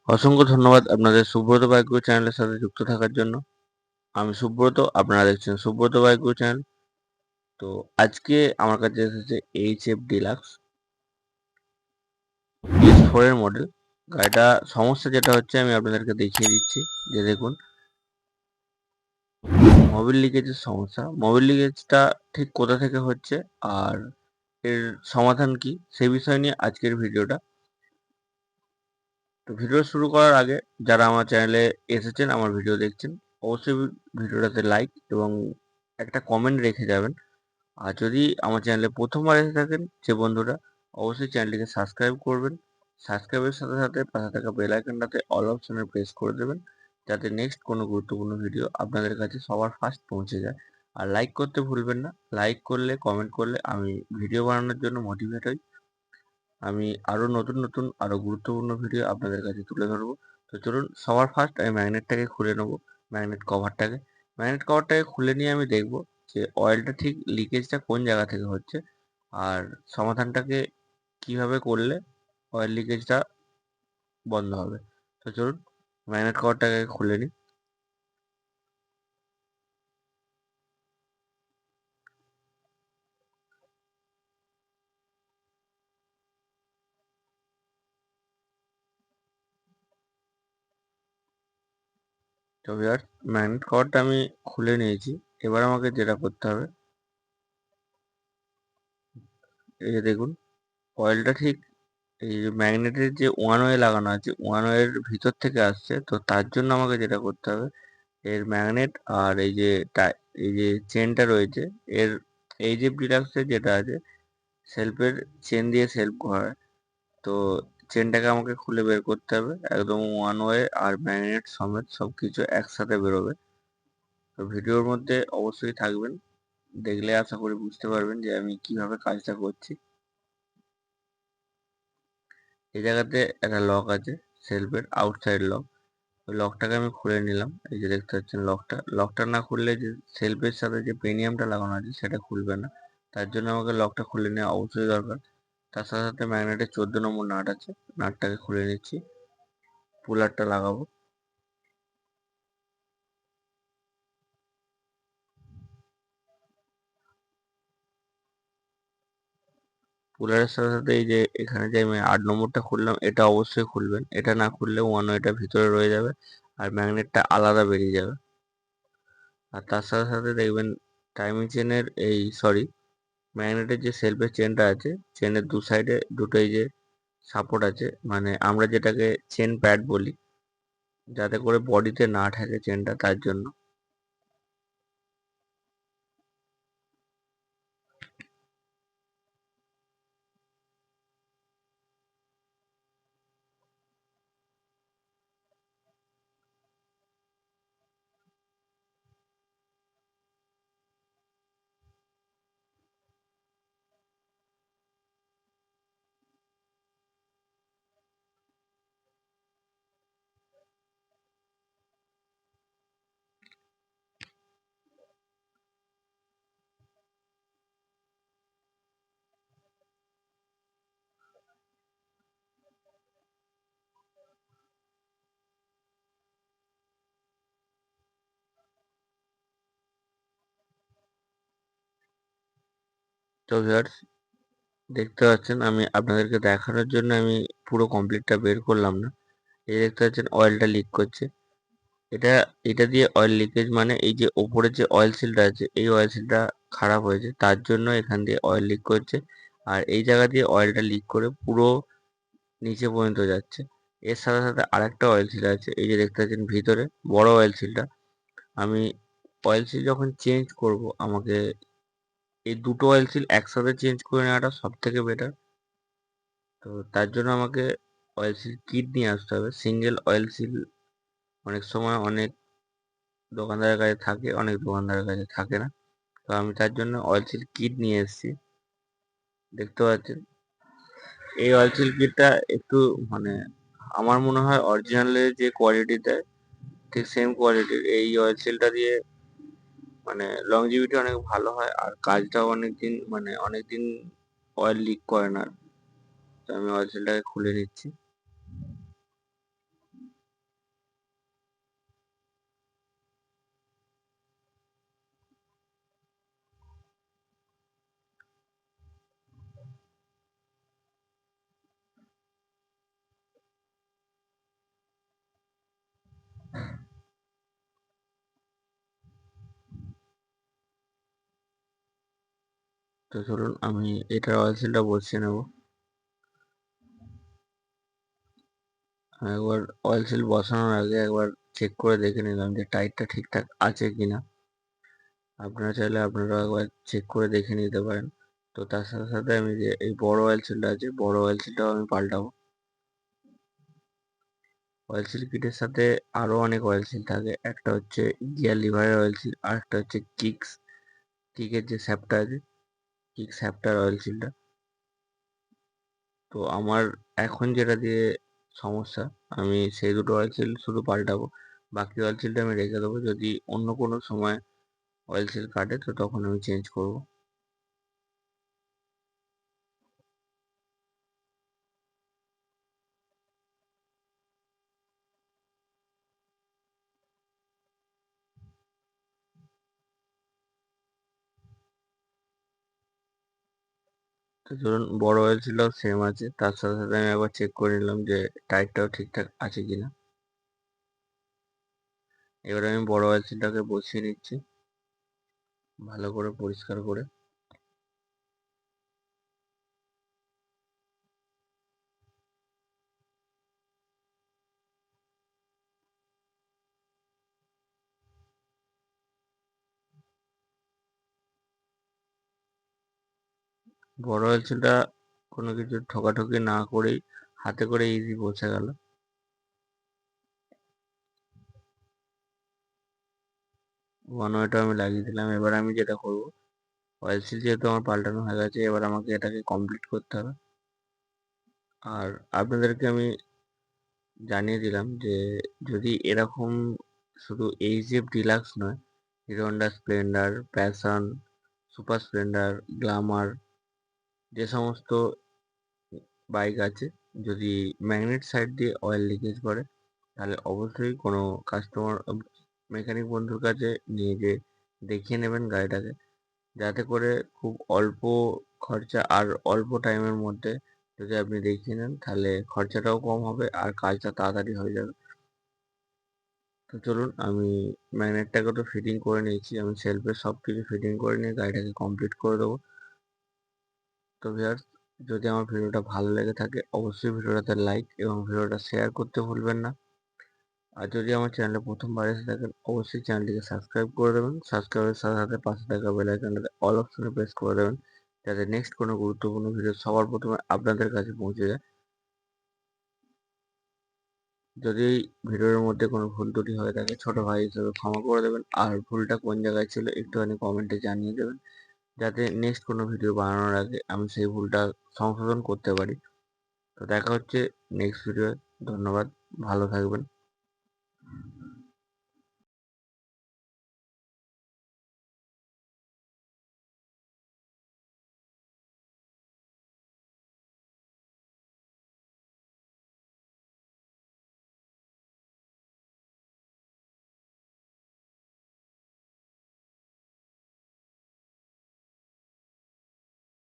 অসংখ্য ধন্যবাদ আপনাদের সুব্রত বাইক গুরু চ্যানেলের সাথে যুক্ত থাকার জন্য। আমি সুব্রত, আপনারা দেখছেন সুব্রত বাইক গুরু চ্যানেল। তো আজকে আমার কাছে এসেছে এইচএফ ডিলাক্স PS4 এর মডেল। গাড়িটা সমস্যা যেটা হচ্ছে আমি আপনাদেরকে দেখিয়ে দিচ্ছি। যে দেখুন, মোবিল লিকেজের সমস্যা। মোবিল লিকেজটা ঠিক কোথা থেকে হচ্ছে আর এর সমাধান কি, সেই বিষয় নিয়ে আজকের ভিডিওটা। তো ভিডিও শুরু করার আগে যারা আমার চ্যানেলে এসেছেন, আমার ভিডিও দেখছেন, অবশ্যই ভিডিওটাতে লাইক এবং একটা কমেন্ট রেখে যাবেন। আর যদি আমার চ্যানেলে প্রথমবার এসে থাকেন যে বন্ধুরা, অবশ্যই চ্যানেলটিকে সাবস্ক্রাইব করবেন। সাবস্ক্রাইবের সাথে সাথে পাশে থাকা বেল আইকনটাতে অল অপশনে প্রেস করে দেবেন, যাতে নেক্সট কোনো গুরুত্বপূর্ণ ভিডিও আপনাদের কাছে সবার ফার্স্ট পৌঁছে যায়। আর লাইক করতে ভুলবেন না। লাইক করলে, কমেন্ট করলে আমি ভিডিও বানানোর জন্য মোটিভেট হই। আমি আরও নতুন নতুন আরও গুরুত্বপূর্ণ ভিডিও আপনাদের কাছে তুলে ধরবো। তো চলুন, সবার ফার্স্ট আমি ম্যাগনেটটাকে খুলে নেবো। ম্যাগনেট কভারটাকে খুলে নিয়ে আমি দেখব যে অয়েলটা ঠিক লিকেজটা কোন জায়গা থেকে হচ্ছে, আর সমাধানটাকে কিভাবে করলে অয়েল লিকেজটা বন্ধ হবে। তো চলুন, ম্যাগনেট কভারটাকে খুলে নিই। তো ভিউয়ার্স, ম্যাগনেট কভারটা আমি খুলে নিয়েছি। এবার আমাকে যেটা করতে হবে, এই যে দেখুন, অয়েলটা ঠিক এই যে ম্যাগনেটের যে ওয়ান ওয়ে লাগানো আছে, ওয়ান ওয়ের ভিতর থেকে আসছে। তো তার জন্য আমাকে যেটা করতে হবে, এর ম্যাগনেট আর এই যে চেনটা রয়েছে, এর এই যে ডিলাক্সের যেটা আছে, সেলফের চেন দিয়ে সেলফ হয়। তো চেনটাকে আমাকে খুলে বের করতে হবে, একদম ওয়ান ওয়ে আর ম্যাগনেট সমেত সবকিছু একসাথে বেরোবে। তো ভিডিওর মধ্যে অবশ্যই থাকবেন, দেখলে আশা করি বুঝতে পারবেন যে আমি কিভাবে কাজটা করছি। এই জায়গাতে একটা লক আছে, সেলফের আউটসাইড লক। ওই লকটাকে আমি খুলে নিলাম। এই যে দেখতে পাচ্ছেন লকটা না খুললে যে সেলফের সাথে যে পেনিয়ামটা লাগানো আছে সেটা খুলবে না। তার জন্য আমাকে লকটা খুলে নেওয়া অবশ্যই দরকার। তার সাথে সাথে ম্যাগনেটের 14 নম্বর নাট আছে, নাটটাকে খুলে নিচ্ছি, পুলারটা লাগাবো। পুলারের সাথে সাথে এই যে এখানে যে আমি 8 নম্বরটা খুললাম, এটা অবশ্যই খুলবেন। এটা না খুললে ওয়ান ওয়েটা ভিতরে রয়ে যাবে আর ম্যাগনেটটা আলাদা বেরিয়ে যাবে। আর তার সাথে সাথে দেখবেন টাইমিং চেনের ম্যাগনেটের যে সেলফের চেনটা আছে, চেনের দু সাইডে দুটো এই যে সাপোর্ট আছে, মানে আমরা যেটাকে চেন প্যাড বলি, যাতে করে বডিতে না ঠেকে চেনটা, তার জন্য। তো ভিউয়ার্স, দেখতে পাচ্ছেন আমি আপনাদেরকে দেখানোর জন্য আমি পুরো কমপ্লিটটা বের করলাম না। এই দেখতে পাচ্ছেন অয়েলটা লিক করছে। এটা এটা দিয়ে অয়েল লিকেজ, মানে এই যে ওপরের যে অয়েল সিলটা আছে, এই অয়েল সিলটা খারাপ হয়েছে, তার জন্য এখান দিয়ে অয়েল লিক করছে। আর এই জায়গা দিয়ে অয়েলটা লিক করে পুরো নিচে পর্যন্ত যাচ্ছে। এর সাথে সাথে আরেকটা অয়েল সিল আছে, এই যে দেখতে পাচ্ছেন ভিতরে বড় অয়েল সিলটা। আমি অয়েল সিল যখন চেঞ্জ করব, আমাকে এই দুটো অয়েল সিল একসাথে চেঞ্জ করে নেওয়াটা সব থেকে বেটার। তো তার জন্য আমাকে অয়েল সিল কিট নিয়ে আসতে হবে। সিঙ্গেল অয়েল সিল অনেক সময় অনেক দোকানদারের কাছে থাকে, অনেক দোকানদারের কাছে থাকে না। তো আমি তার জন্য অয়েল সিল কিট নিয়ে এসেছি। দেখতে পাচ্ছেন এই অয়েল সিল কিটটা একটু, মানে আমার মনে হয় অরিজিনালের যে কোয়ালিটি দেয়, ঠিক সেম কোয়ালিটির এই অয়েল সিলটা দিয়ে মানে লংজিভিটি অনেক ভালো হয়, আর কাজটাও অনেক দিন, মানে অনেক দিন অয়েল লিক করে না। তো আমি অয়েল সিলটাকে খুলে নিচ্ছি। তো চলুন আমি এটার অয়েল সিলটা বসিয়ে নেব। একবার অয়েল সিল বসানোর আগে একবার চেক করে দেখে নিলাম যে টাইটটা ঠিকঠাক আছে কিনা। আপনারা চাইলে আপনারা একবার চেক করে দেখে নিতে পারেন। তো তার সাথে সাথে আমি যে এই বড় অয়েল সিলটা আছে, বড় অয়েল সিলটাও আমি পাল্টাবো। অয়েল সিল কিটের সাথে আরো অনেক অয়েল সিল থাকে। একটা হচ্ছে গিয়ার লিভারের অয়েল সিল, আর একটা হচ্ছে কিকের যে শ্যাফটটা আছে, কিক শ্যাফটার অয়েল সিলটা। তো আমার এখন যেটা দিয়ে সমস্যা, আমি সেই দুটো অয়েল সিল শুধু পাল্টাবো। বাকি অয়েল সিলটা আমি রেখে দেবো, যদি অন্য কোনো সময় অয়েল সিল কাটে তো তখন আমি চেঞ্জ করব। তো ধরুন বড় অয়েল সিলটাও সেম আছে, তার সাথে সাথে আমি একবার চেক করে নিলাম যে টাইটটাও ঠিকঠাক আছে কিনা। এবার আমি বড় অয়েল সিলটাকে বসিয়ে নিচ্ছি ভালো করে পরিষ্কার করে। বড় অয়েল সিলটা কোনো কিছু ঠকাঠকি না করেই হাতে করে ইজি বসে গেল। ওয়ান ওয়েটা আমি লাগিয়ে দিলাম। এবার আমি যেটা করব, অয়েল সিল যেহেতু আমার পাল্টানো হয়ে গেছে, এবার আমাকে এটাকে কমপ্লিট করতে হবে। আর আপনাদেরকে আমি জানিয়ে দিলাম যে যদি এরকম শুধু এইচএফ ডিলাক্স নয়, hero Honda Splendor, passion, super Splendor, Glamour, যে সমস্ত বাইক আছে, যদি ম্যাগনেট সাইড দিয়ে অয়েল লিকেজ করে তাহলে অবশ্যই কোনো কাস্টমার মেকানিক বন্ধুর কাছে নিয়ে যেয়ে দেখিয়ে নেবেন গাড়িটাকে, যাতে করে খুব অল্প খরচা আর অল্প টাইমের মধ্যে যদি আপনি দেখিয়ে নেন তাহলে খরচাটাও কম হবে আর কাজটা তাড়াতাড়ি হয়ে যাবে। তো চলুন আমি ম্যাগনেটটাকে তো ফিটিং করে নিয়েছি, আমি সেলফে সব কিছু ফিটিং করে নিয়ে গাড়িটাকে কমপ্লিট করে দেবো। তো ভিউয়ার্স, যদি আমার ভিডিওটা ভালো লেগে থাকে অবশ্যই ভিডিওটাতে লাইক এবং ভিডিওটা শেয়ার করতে ভুলবেন না। আর যদি আমার চ্যানেলে প্রথমবার এসে থাকেন অবশ্যই চ্যানেলটিকে সাবস্ক্রাইব করে দেবেন। সাবস্ক্রাইবের সাথে সাথে পাশে থাকা বেল আইকনটাতে অল অপশনে প্রেস করে দেবেন, যাতে নেক্সট কোনো গুরুত্বপূর্ণ ভিডিও সবার প্রথমে আপনাদের কাছে পৌঁছে যায়। যদি এই ভিডিওর মধ্যে কোনো ভুল ত্রুটি হয়ে থাকে ছোট ভাই হিসেবে ক্ষমা করে দেবেন, আর ভুলটা কোন জায়গায় ছিল একটুখানি কমেন্টে জানিয়ে দেবেন, যাতে নেক্সট কোনো ভিডিও বানানোর আগে আমি সেই ভুলটা সংশোধন করতে পারি। তো দেখা হচ্ছে নেক্সট ভিডিও। ধন্যবাদ, ভালো থাকবেন।